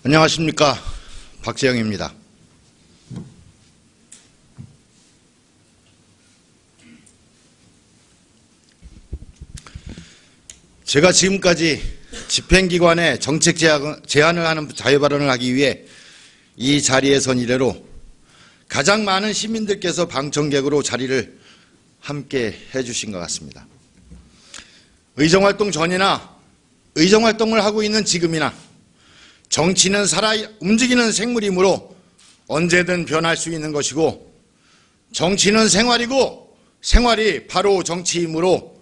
안녕하십니까, 박재영입니다. 제가 지금까지 집행기관의 정책 제안을 하는 자유발언을 하기 위해 이 자리에 선 이래로 가장 많은 시민들께서 방청객으로 자리를 함께 해주신 것 같습니다. 의정활동 전이나 의정활동을 하고 있는 지금이나 정치는 살아 움직이는 생물이므로 언제든 변할 수 있는 것이고, 정치는 생활이고 생활이 바로 정치이므로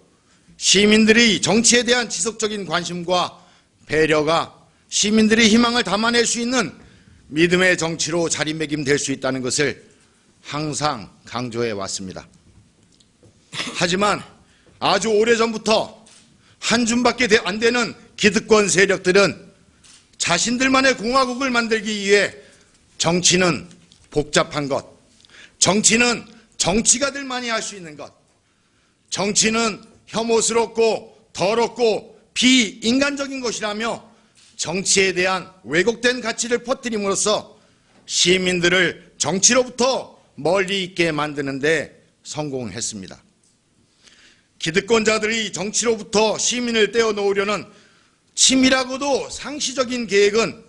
시민들이 정치에 대한 지속적인 관심과 배려가 시민들의 희망을 담아낼 수 있는 믿음의 정치로 자리매김될 수 있다는 것을 항상 강조해 왔습니다. 하지만 아주 오래전부터 한 줌밖에 안 되는 기득권 세력들은 자신들만의 공화국을 만들기 위해 정치는 복잡한 것, 정치는 정치가들만이 할 수 있는 것, 정치는 혐오스럽고 더럽고 비인간적인 것이라며 정치에 대한 왜곡된 가치를 퍼뜨림으로써 시민들을 정치로부터 멀리 있게 만드는 데 성공했습니다. 기득권자들이 정치로부터 시민을 떼어놓으려는 치밀하고도 상시적인 계획은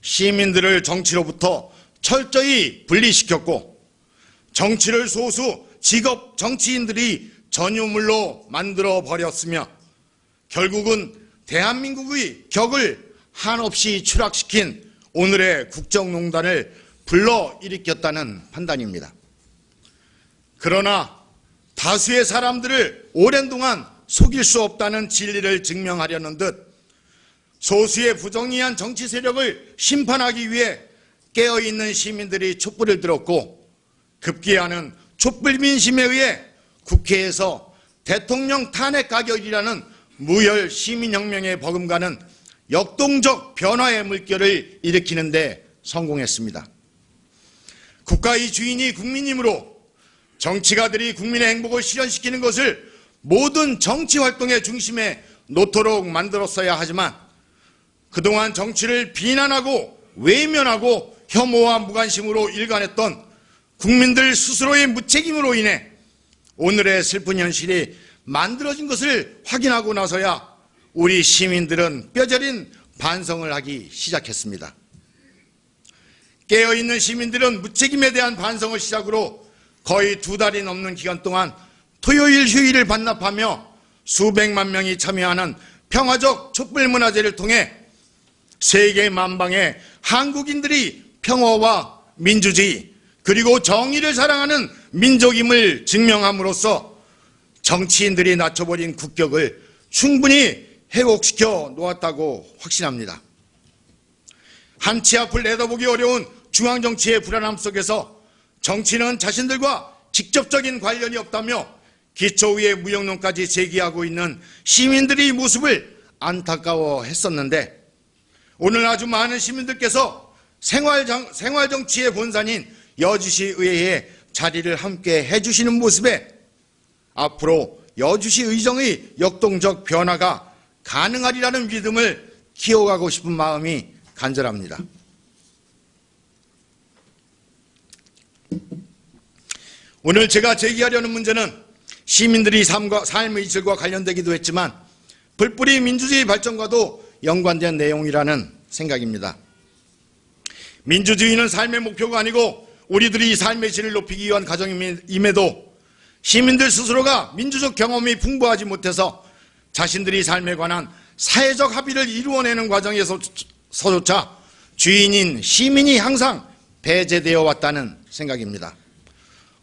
시민들을 정치로부터 철저히 분리시켰고, 정치를 소수 직업 정치인들이 전유물로 만들어 버렸으며 결국은 대한민국의 격을 한없이 추락시킨 오늘의 국정농단을 불러일으켰다는 판단입니다. 그러나 다수의 사람들을 오랜 동안 속일 수 없다는 진리를 증명하려는 듯 소수의 부정의한 정치 세력을 심판하기 위해 깨어있는 시민들이 촛불을 들었고, 급기야는 촛불 민심에 의해 국회에서 대통령 탄핵 가결이라는 무혈 시민혁명에 버금가는 역동적 변화의 물결을 일으키는 데 성공했습니다. 국가의 주인이 국민이므로 정치가들이 국민의 행복을 실현시키는 것을 모든 정치활동의 중심에 놓도록 만들었어야 하지만, 그동안 정치를 비난하고 외면하고 혐오와 무관심으로 일관했던 국민들 스스로의 무책임으로 인해 오늘의 슬픈 현실이 만들어진 것을 확인하고 나서야 우리 시민들은 뼈저린 반성을 하기 시작했습니다. 깨어있는 시민들은 무책임에 대한 반성을 시작으로 거의 2달이 넘는 기간 동안 토요일 휴일을 반납하며 수백만 명이 참여하는 평화적 촛불문화제를 통해 세계 만방의 한국인들이 평화와 민주주의 그리고 정의를 사랑하는 민족임을 증명함으로써 정치인들이 낮춰버린 국격을 충분히 회복시켜 놓았다고 확신합니다. 한치 앞을 내다보기 어려운 중앙정치의 불안함 속에서 정치는 자신들과 직접적인 관련이 없다며 기초의회 무용론까지 제기하고 있는 시민들의 모습을 안타까워했었는데, 오늘 아주 많은 시민들께서 생활정치의 본산인 여주시 의회에 자리를 함께 해주시는 모습에 앞으로 여주시 의정의 역동적 변화가 가능하리라는 믿음을 키워가고 싶은 마음이 간절합니다. 오늘 제가 제기하려는 문제는 시민들의 삶의 질과 관련되기도 했지만 불뿌리 민주주의 발전과도 연관된 내용이라는 생각입니다. 민주주의는 삶의 목표가 아니고 우리들이 삶의 질을 높이기 위한 과정임에도 시민들 스스로가 민주적 경험이 풍부하지 못해서 자신들이 삶에 관한 사회적 합의를 이루어내는 과정에서조차 주인인 시민이 항상 배제되어 왔다는 생각입니다.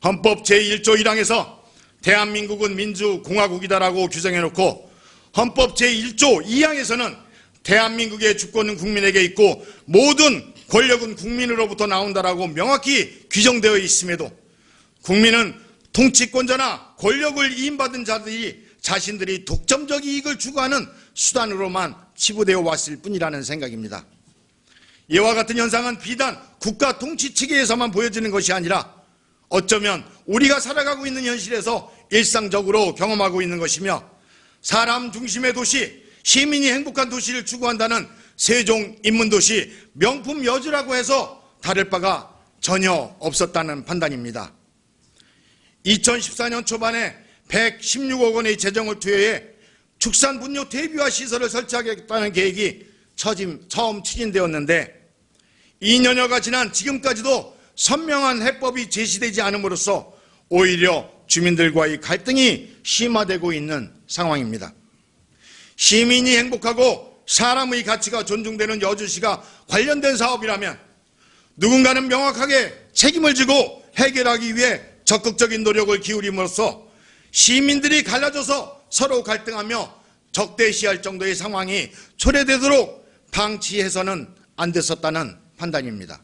헌법 제1조 1항에서 대한민국은 민주공화국이다라고 규정해놓고 헌법 제1조 2항에서는 대한민국의 주권은 국민에게 있고 모든 권력은 국민으로부터 나온다라고 명확히 규정되어 있음에도 국민은 통치권자나 권력을 이임받은 자들이 자신들이 독점적 이익을 추구하는 수단으로만 치부되어 왔을 뿐이라는 생각입니다. 이와 같은 현상은 비단 국가 통치 체계에서만 보여지는 것이 아니라 어쩌면 우리가 살아가고 있는 현실에서 일상적으로 경험하고 있는 것이며, 사람 중심의 도시, 시민이 행복한 도시를 추구한다는 세종 인문도시 명품 여주라고 해서 다를 바가 전혀 없었다는 판단입니다. 2014년 초반에 116억 원의 재정을 투여해 축산분뇨 대비화 시설을 설치하겠다는 계획이 처음 추진되었는데 2년여가 지난 지금까지도 선명한 해법이 제시되지 않음으로써 오히려 주민들과의 갈등이 심화되고 있는 상황입니다. 시민이 행복하고 사람의 가치가 존중되는 여주시가 관련된 사업이라면 누군가는 명확하게 책임을 지고 해결하기 위해 적극적인 노력을 기울임으로써 시민들이 갈라져서 서로 갈등하며 적대시할 정도의 상황이 초래되도록 방치해서는 안 됐었다는 판단입니다.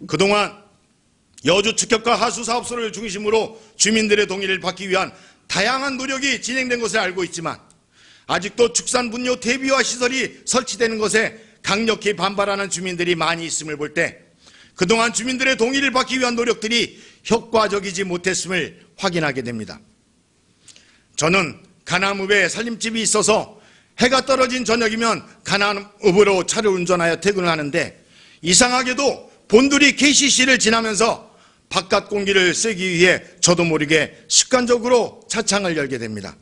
그동안 여주 축협과 하수사업소를 중심으로 주민들의 동의를 받기 위한 다양한 노력이 진행된 것을 알고 있지만 아직도 축산분뇨 대비화 시설이 설치되는 것에 강력히 반발하는 주민들이 많이 있음을 볼 때 그동안 주민들의 동의를 받기 위한 노력들이 효과적이지 못했음을 확인하게 됩니다. 저는 가남읍에 살림집이 있어서 해가 떨어진 저녁이면 가남읍으로 차를 운전하여 퇴근을 하는데 이상하게도 본두리 KCC를 지나면서 바깥 공기를 쐬기 위해 저도 모르게 습관적으로 차창을 열게 됩니다.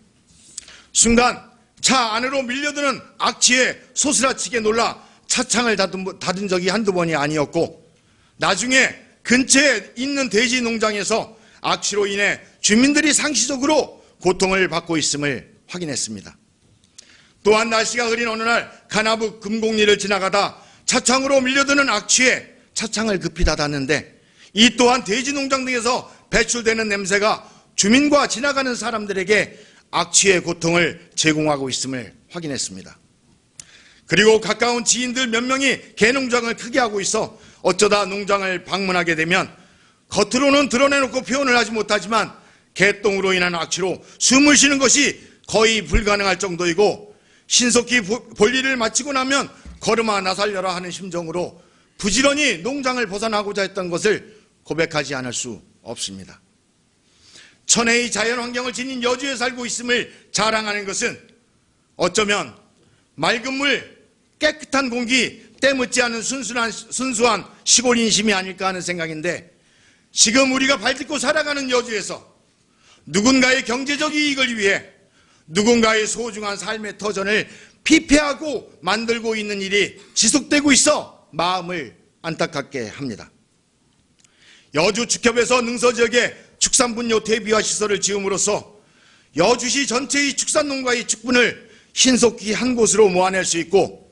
순간 차 안으로 밀려드는 악취에 소스라치게 놀라 차창을 닫은 적이 한두 번이 아니었고 나중에 근처에 있는 돼지 농장에서 악취로 인해 주민들이 상시적으로 고통을 받고 있음을 확인했습니다. 또한 날씨가 흐린 어느 날 가나북 금곡리를 지나가다 차창으로 밀려드는 악취에 차창을 급히 닫았는데 이 또한 돼지 농장 등에서 배출되는 냄새가 주민과 지나가는 사람들에게 악취의 고통을 제공하고 있음을 확인했습니다. 그리고 가까운 지인들 몇 명이 개농장을 크게 하고 있어 어쩌다 농장을 방문하게 되면 겉으로는 드러내놓고 표현을 하지 못하지만 개똥으로 인한 악취로 숨을 쉬는 것이 거의 불가능할 정도이고 신속히 볼일을 마치고 나면 걸음아 나살려라 하는 심정으로 부지런히 농장을 벗어나고자 했던 것을 고백하지 않을 수 없습니다. 천혜의 자연환경을 지닌 여주에 살고 있음을 자랑하는 것은 어쩌면 맑은 물, 깨끗한 공기, 때묻지 않은 순수한 시골 인심이 아닐까 하는 생각인데 지금 우리가 발딛고 살아가는 여주에서 누군가의 경제적 이익을 위해 누군가의 소중한 삶의 터전을 피폐하고 만들고 있는 일이 지속되고 있어 마음을 안타깝게 합니다. 여주 축협에서 능서지역에 축산분뇨 대비화 시설을 지음으로써 여주시 전체의 축산농가의 축분을 신속히 한 곳으로 모아낼 수 있고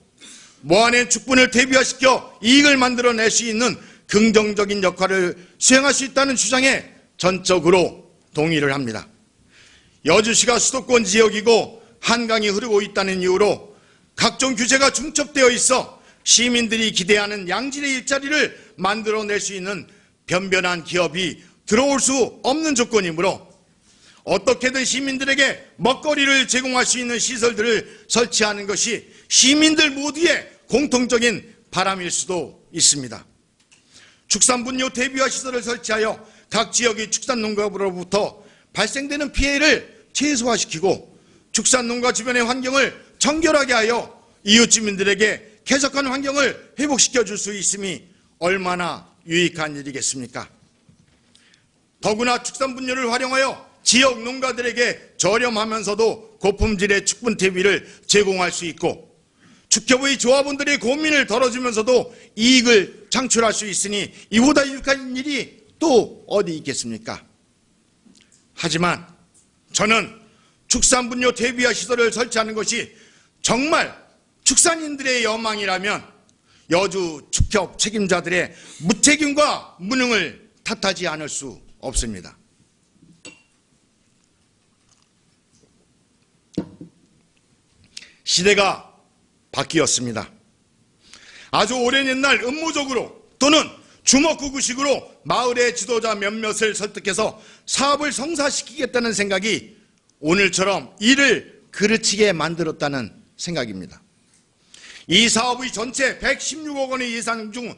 모아낸 축분을 대비화시켜 이익을 만들어낼 수 있는 긍정적인 역할을 수행할 수 있다는 주장에 전적으로 동의를 합니다. 여주시가 수도권 지역이고 한강이 흐르고 있다는 이유로 각종 규제가 중첩되어 있어 시민들이 기대하는 양질의 일자리를 만들어낼 수 있는 변변한 기업이 들어올 수 없는 조건이므로 어떻게든 시민들에게 먹거리를 제공할 수 있는 시설들을 설치하는 것이 시민들 모두의 공통적인 바람일 수도 있습니다. 축산분뇨 대비화 시설을 설치하여 각 지역의 축산농가로부터 발생되는 피해를 최소화시키고 축산농가 주변의 환경을 정결하게 하여 이웃 주민들에게 쾌적한 환경을 회복시켜 줄 수 있음이 얼마나 유익한 일이겠습니까? 더구나 축산분뇨를 활용하여 지역 농가들에게 저렴하면서도 고품질의 축분 대비를 제공할 수 있고 축협의 조합원들의 고민을 덜어주면서도 이익을 창출할 수 있으니 이보다 유익한 일이 또 어디 있겠습니까? 하지만 저는 축산분뇨 대비화 시설을 설치하는 것이 정말 축산인들의 여망이라면 여주 축협 책임자들의 무책임과 무능을 탓하지 않을 수 없습니다. 시대가 바뀌었습니다. 아주 오랜 옛날 음모적으로 또는 주먹구구식으로 마을의 지도자 몇몇을 설득해서 사업을 성사시키겠다는 생각이 오늘처럼 일을 그르치게 만들었다는 생각입니다. 이 사업의 전체 116억 원의 예산 중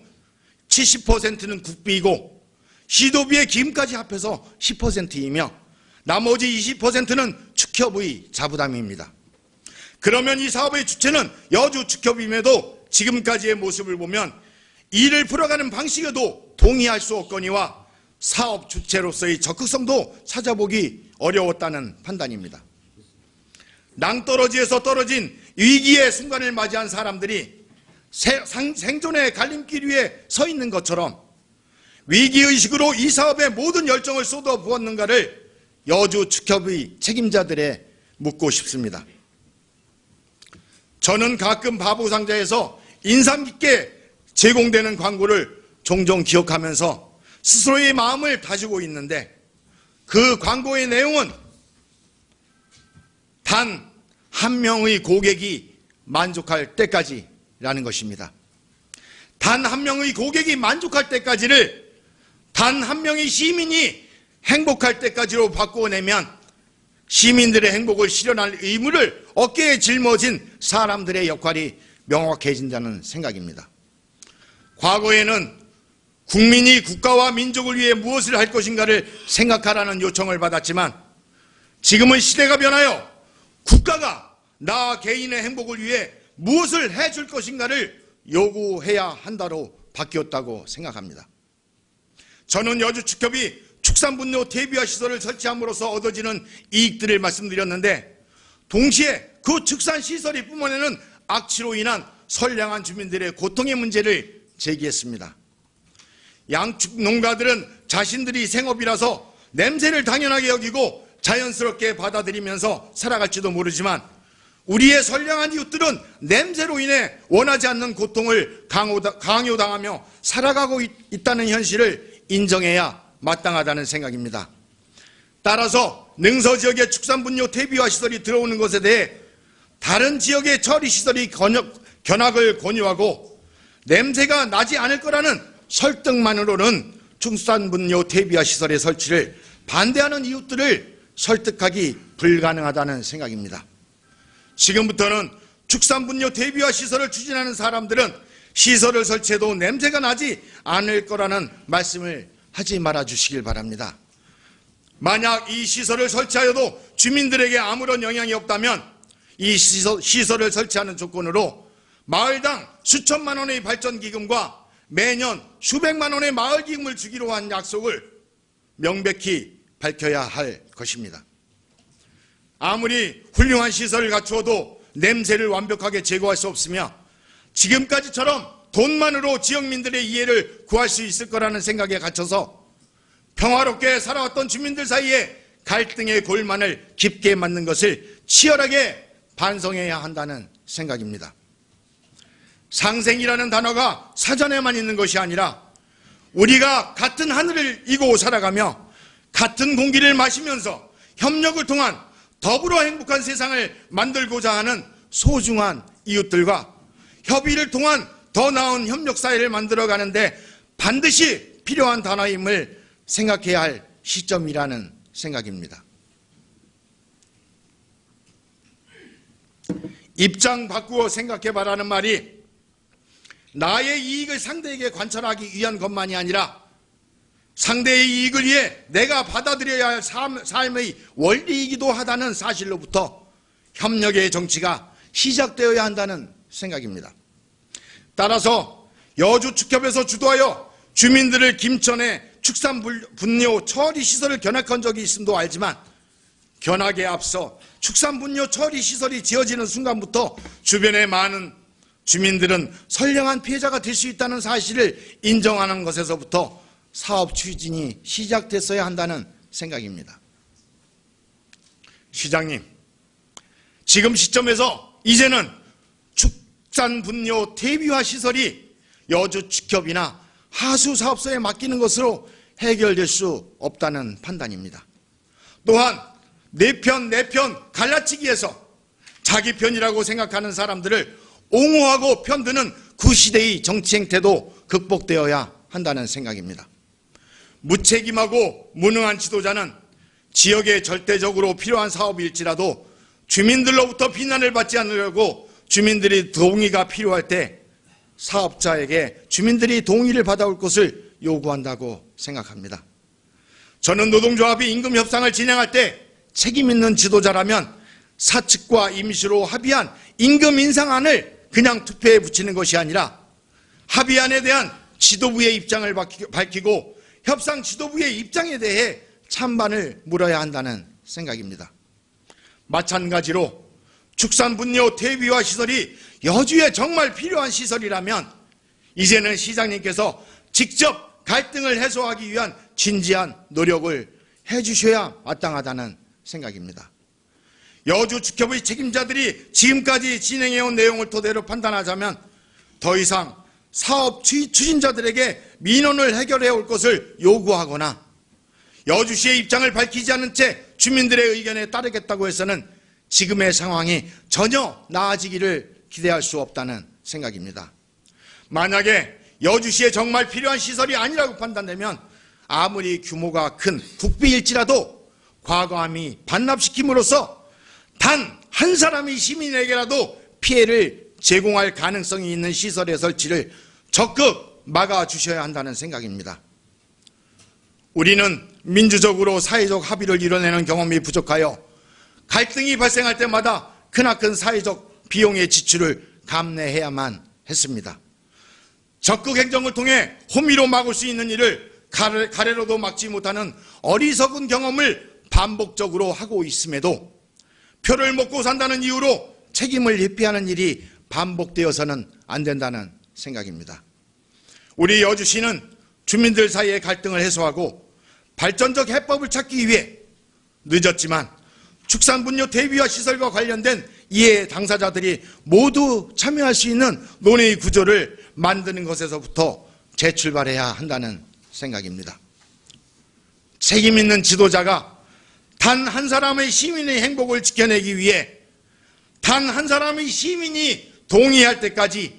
70%는 국비이고 시도비의 기금까지 합해서 10%이며 나머지 20%는 축협의 자부담입니다. 그러면 이 사업의 주체는 여주축협임에도 지금까지의 모습을 보면 이를 풀어가는 방식에도 동의할 수 없거니와 사업 주체로서의 적극성도 찾아보기 어려웠다는 판단입니다. 낭떠러지에서 떨어진 위기의 순간을 맞이한 사람들이 생존의 갈림길 위에 서 있는 것처럼 위기의식으로 이 사업에 모든 열정을 쏟아부었는가를 여주축협의 책임자들에 묻고 싶습니다. 저는 가끔 바보상자에서 인상 깊게 제공되는 광고를 종종 기억하면서 스스로의 마음을 다지고 있는데 그 광고의 내용은 단 한 명의 고객이 만족할 때까지라는 것입니다. 단 한 명의 고객이 만족할 때까지를 단 한 명의 시민이 행복할 때까지로 바꾸어내면 시민들의 행복을 실현할 의무를 어깨에 짊어진 사람들의 역할이 명확해진다는 생각입니다. 과거에는 국민이 국가와 민족을 위해 무엇을 할 것인가를 생각하라는 요청을 받았지만 지금은 시대가 변하여 국가가 나 개인의 행복을 위해 무엇을 해줄 것인가를 요구해야 한다로 바뀌었다고 생각합니다. 저는 여주축협이 축산분뇨 퇴비화 시설을 설치함으로써 얻어지는 이익들을 말씀드렸는데 동시에 그 축산시설이 뿜어내는 악취로 인한 선량한 주민들의 고통의 문제를 제기했습니다. 양축 농가들은 자신들이 생업이라서 냄새를 당연하게 여기고 자연스럽게 받아들이면서 살아갈지도 모르지만 우리의 선량한 이웃들은 냄새로 인해 원하지 않는 고통을 강요당하며 살아가고 있다는 현실을 인정해야 마땅하다는 생각입니다. 따라서 능서지역의 축산분뇨 퇴비화 시설이 들어오는 것에 대해 다른 지역의 처리시설이 견학을 권유하고 냄새가 나지 않을 거라는 설득만으로는 축산분뇨 퇴비화 시설의 설치를 반대하는 이웃들을 설득하기 불가능하다는 생각입니다. 지금부터는 축산분뇨 퇴비화 시설을 추진하는 사람들은 시설을 설치해도 냄새가 나지 않을 거라는 말씀을 하지 말아 주시길 바랍니다. 만약 이 시설을 설치하여도 주민들에게 아무런 영향이 없다면 이 시설을 설치하는 조건으로 마을당 수천만 원의 발전기금과 매년 수백만 원의 마을기금을 주기로 한 약속을 명백히 밝혀야 할 것입니다. 아무리 훌륭한 시설을 갖추어도 냄새를 완벽하게 제거할 수 없으며 지금까지처럼 돈만으로 지역민들의 이해를 구할 수 있을 거라는 생각에 갇혀서 평화롭게 살아왔던 주민들 사이에 갈등의 골만을 깊게 맞는 것을 치열하게 반성해야 한다는 생각입니다. 상생이라는 단어가 사전에만 있는 것이 아니라 우리가 같은 하늘을 이고 살아가며 같은 공기를 마시면서 협력을 통한 더불어 행복한 세상을 만들고자 하는 소중한 이웃들과 협의를 통한 더 나은 협력사회를 만들어가는데 반드시 필요한 단어임을 생각해야 할 시점이라는 생각입니다. 입장 바꾸어 생각해봐라는 말이 나의 이익을 상대에게 관철하기 위한 것만이 아니라 상대의 이익을 위해 내가 받아들여야 할 삶의 원리이기도 하다는 사실로부터 협력의 정치가 시작되어야 한다는 생각입니다. 따라서 여주축협에서 주도하여 주민들을 김천에 축산분뇨 처리시설을 견학한 적이 있음도 알지만 견학에 앞서 축산분뇨 처리시설이 지어지는 순간부터 주변의 많은 주민들은 선량한 피해자가 될 수 있다는 사실을 인정하는 것에서부터 사업 추진이 시작됐어야 한다는 생각입니다. 시장님, 지금 시점에서 이제는 축산분뇨 퇴비화 시설이 여주축협이나 하수사업소에 맡기는 것으로 해결될 수 없다는 판단입니다. 또한 내 편 갈라치기에서 자기 편이라고 생각하는 사람들을 옹호하고 편드는 구시대의 정치 행태도 극복되어야 한다는 생각입니다. 무책임하고 무능한 지도자는 지역에 절대적으로 필요한 사업일지라도 주민들로부터 비난을 받지 않으려고 주민들이 동의가 필요할 때 사업자에게 주민들이 동의를 받아올 것을 요구한다고 생각합니다. 저는 노동조합이 임금 협상을 진행할 때 책임 있는 지도자라면 사측과 임시로 합의한 임금 인상안을 그냥 투표에 붙이는 것이 아니라 합의안에 대한 지도부의 입장을 밝히고 협상 지도부의 입장에 대해 찬반을 물어야 한다는 생각입니다. 마찬가지로 축산분뇨 퇴비화 시설이 여주에 정말 필요한 시설이라면 이제는 시장님께서 직접 갈등을 해소하기 위한 진지한 노력을 해주셔야 마땅하다는 생각입니다. 여주 축협의 책임자들이 지금까지 진행해온 내용을 토대로 판단하자면 더 이상 사업 추진자들에게 민원을 해결해 올 것을 요구하거나 여주시의 입장을 밝히지 않은 채 주민들의 의견에 따르겠다고 해서는 지금의 상황이 전혀 나아지기를 기대할 수 없다는 생각입니다. 만약에 여주시에 정말 필요한 시설이 아니라고 판단되면 아무리 규모가 큰 국비일지라도 과감히 반납시킴으로써 단 한 사람의 시민에게라도 피해를 제공할 가능성이 있는 시설의 설치를 적극 막아주셔야 한다는 생각입니다. 우리는 민주적으로 사회적 합의를 이뤄내는 경험이 부족하여 갈등이 발생할 때마다 크나큰 사회적 비용의 지출을 감내해야만 했습니다. 적극 행정을 통해 호미로 막을 수 있는 일을 가래로도 막지 못하는 어리석은 경험을 반복적으로 하고 있음에도 표를 먹고 산다는 이유로 책임을 회피하는 일이 반복되어서는 안 된다는 생각입니다. 우리 여주시는 주민들 사이의 갈등을 해소하고 발전적 해법을 찾기 위해 늦었지만 축산분뇨 대비화 시설과 관련된 이해 당사자들이 모두 참여할 수 있는 논의 구조를 만드는 것에서부터 재출발해야 한다는 생각입니다. 책임 있는 지도자가 단 한 사람의 시민의 행복을 지켜내기 위해 단 한 사람의 시민이 동의할 때까지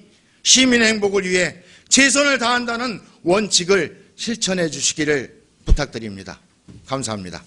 시민의 행복을 위해 최선을 다한다는 원칙을 실천해 주시기를 부탁드립니다. 감사합니다.